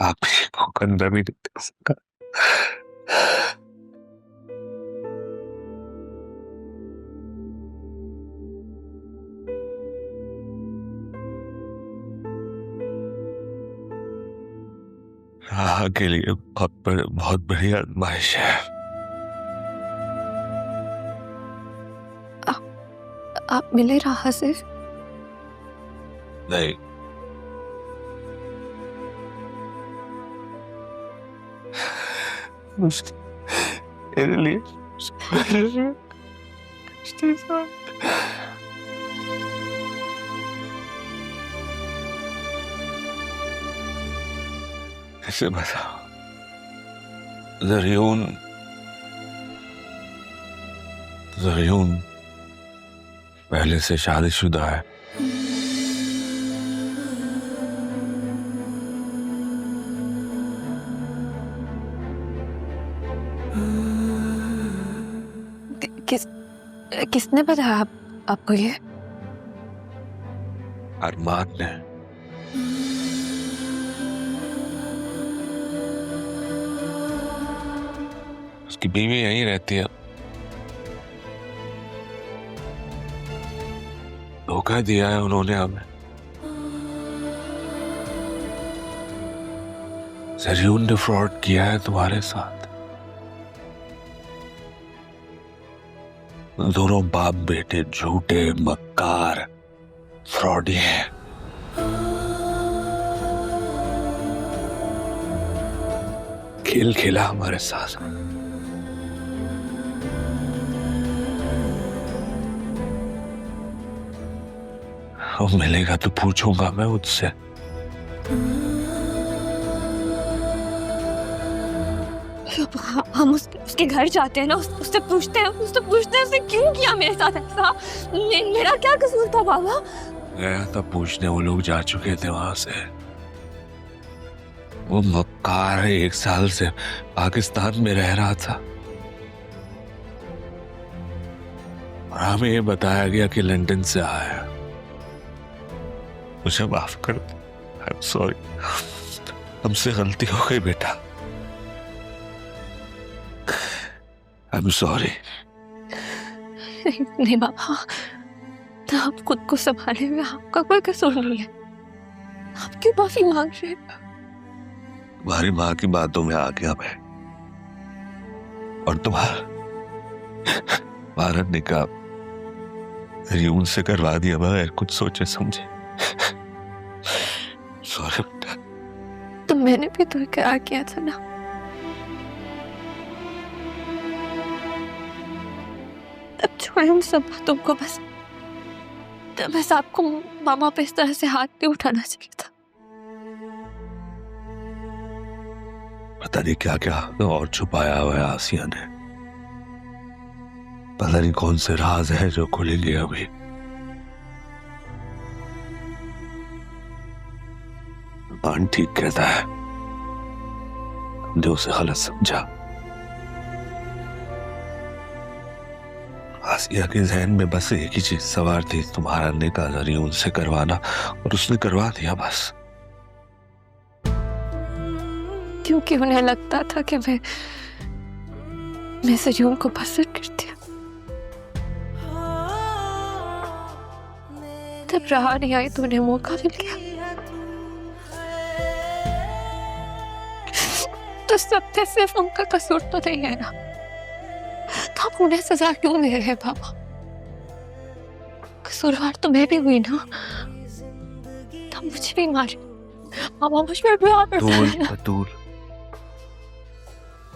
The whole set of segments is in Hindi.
आप ही को कंधा भी नहीं दे सका। हाँ के लिए बहुत बड़ी आजमाइश है। आप मिले राह से? नहीं, मेरे लिए ऐसे बताओ, ज़रियून ज़रियून पहले से शादीशुदा है। किसने बताया आपको ये? अरमान ने। उसकी बीवी यहीं रहती है। धोखा दिया है उन्होंने हमें। ज़रियून ने फ्रॉड किया है तुम्हारे साथ। दोनों बाप बेटे झूठे मक्कार फ्रॉडी हैं। खेल खेला हमारे साथ। वो मिलेगा तो पूछूंगा मैं उससे। हम उसके घर जाते हैं ना, उससे पूछते हैं उसने क्यों किया मेरे साथ ऐसा? मेरा क्या कसूर था बाबा? गया तब पूछने, वो लोग जा चुके थे वहां से। वो मक्कार 1 साल से पाकिस्तान में रह रहा था और हमें ये बताया गया कि लंदन से आया। मुझे माफ कर दो। आई एम सॉरी, हमसे गलती हो गई बेटा। I am sorry. नहीं बाबा, आप खुद को संभाले हुए, आपका कोई कसूर नहीं है। आप क्यों माफी मांग रहे हैं? तुम्हारी माँ की बातों में आ गया मैं, और तुम्हारा निकाह ज़रियून से करवा दिया बगैर कुछ सोचे समझे। सॉरी बेटा। तो मैंने भी तो इकरार किया था ना। तब छोड़े उन सब बातों को। बस आपको मामा पे इस तरह से हाथ नहीं उठाना चाहिए था। पता नहीं क्या क्या और छुपाया हुआ है आसिया ने। पता नहीं कौन से राज है जो खुलेंगे अभी। मान ठीक कहता है, हमने उसे गलत समझा। आसिया के जहन में बस एक ही चीज सवार थी, तुम्हारा निकाह ज़रियून से करवाना, और उसने करवा दिया बस। क्योंकि उन्हें लगता था कि मैं ज़रियून को पसंद करती हूँ। तब रहा नहीं आई तो उन्हें मौका मिल गया। तो सब में सिर्फ उनका कसूर तो नहीं है ना? तो आप उन्हें सजा क्यों दे रहे हैं बाबा? कसूरवार तो मैं भी हुई ना। तो मुझे भी मारे, बाबा मुझ पर प्यार करता है। बतूल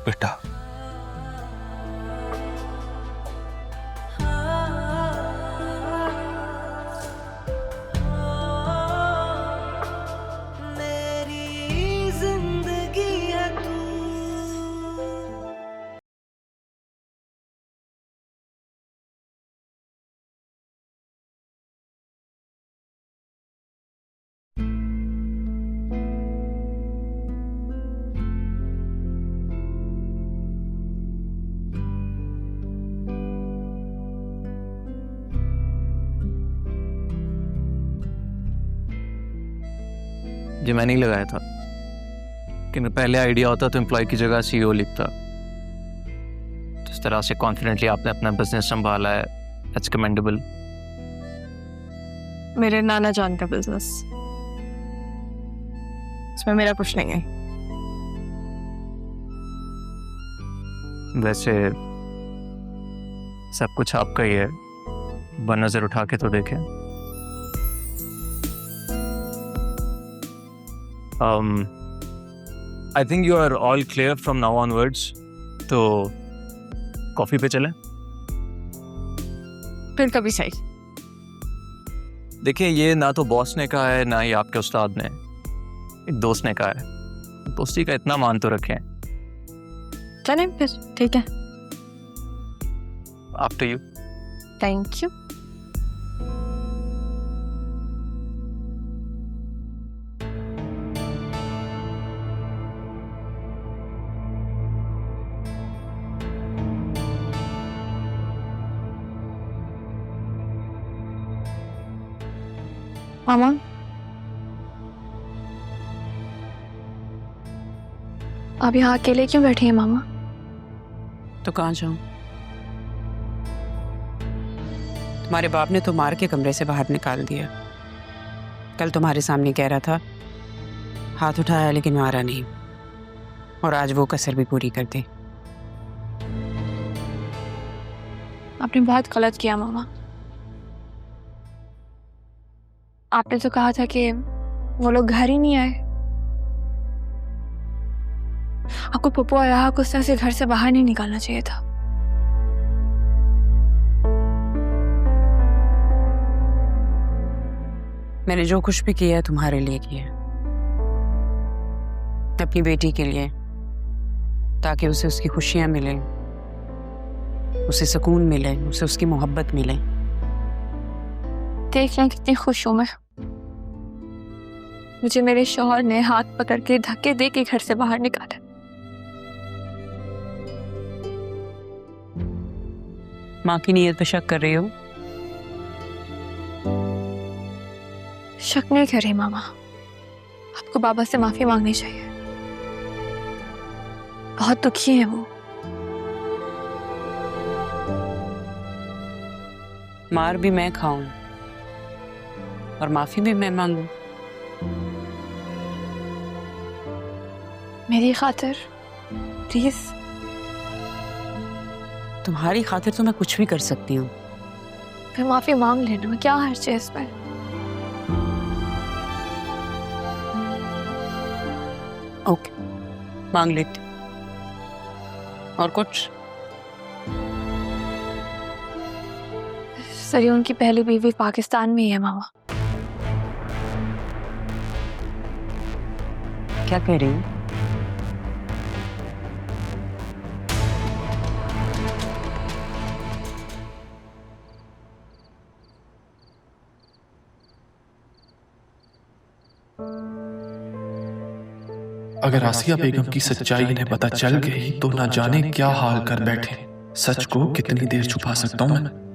बेटा, जो मैंने ही लगाया था। लेकिन पहले आइडिया होता तो एम्प्लॉय की जगह सीईओ लिखता। जिस तरह से कॉन्फिडेंटली आपने अपना बिजनेस संभाला है, दैट्स कमेंडेबल। मेरे नाना जान का बिजनेस, इसमें मेरा कुछ नहीं है। वैसे सब कुछ आपका ही है, नजर उठा के तो देखें। I think you are all clear from now onwards, तो कॉफी पे चलें। फिर कभी सही। देखिए, ये ना तो बॉस ने कहा है ना ही आपके उस्ताद ने, एक दोस्त ने कहा है। दोस्ती का इतना मान तो रखें। चलें फिर, ठीक है। After you. Thank you. मामा, आप यहाँ अकेले क्यों बैठी हैं मामा? तो कहाँ जाऊं? तुम्हारे बाप ने तो मार के कमरे से बाहर निकाल दिया। कल तुम्हारे सामने कह रहा था, हाथ उठाया लेकिन मारा नहीं, और आज वो कसर भी पूरी कर दी। आपने बहुत गलत किया मामा। आपने तो कहा था कि वो लोग घर ही नहीं आए। आपको पप्पू और राहा को उस तरह से घर से बाहर नहीं निकालना चाहिए था। मैंने जो कुछ भी किया है तुम्हारे लिए किया है, अपनी बेटी के लिए, ताकि उसे उसकी खुशियां मिले, उसे सुकून मिले, उसे उसकी मोहब्बत मिले। देख लें कितनी खुश हूं मैं। मुझे मेरे शौहर ने हाथ पकड़ के धक्के दे के घर से बाहर निकाला। माँ की नीयत पे शक कर रही हो? शक नहीं कर रही मामा, आपको बाबा से माफी मांगनी चाहिए। बहुत दुखी है वो। मार भी मैं खाऊं और माफी भी मैं मांगूं? मेरी खातिर प्लीज। तुम्हारी खातिर तो मैं कुछ भी कर सकती हूँ। फिर माफी मांग लेना, क्या हर्ज है इसमें? ओके, मांग लेते। और कुछ? सरी, उनकी पहली बीवी पाकिस्तान में ही है मामा। क्या कह रही हो? अगर आसिया बेगम की सच्चाई इन्हें पता चल गई तो ना जाने क्या हाल कर बैठे। सच को कितनी देर छुपा सकता हूं मैं।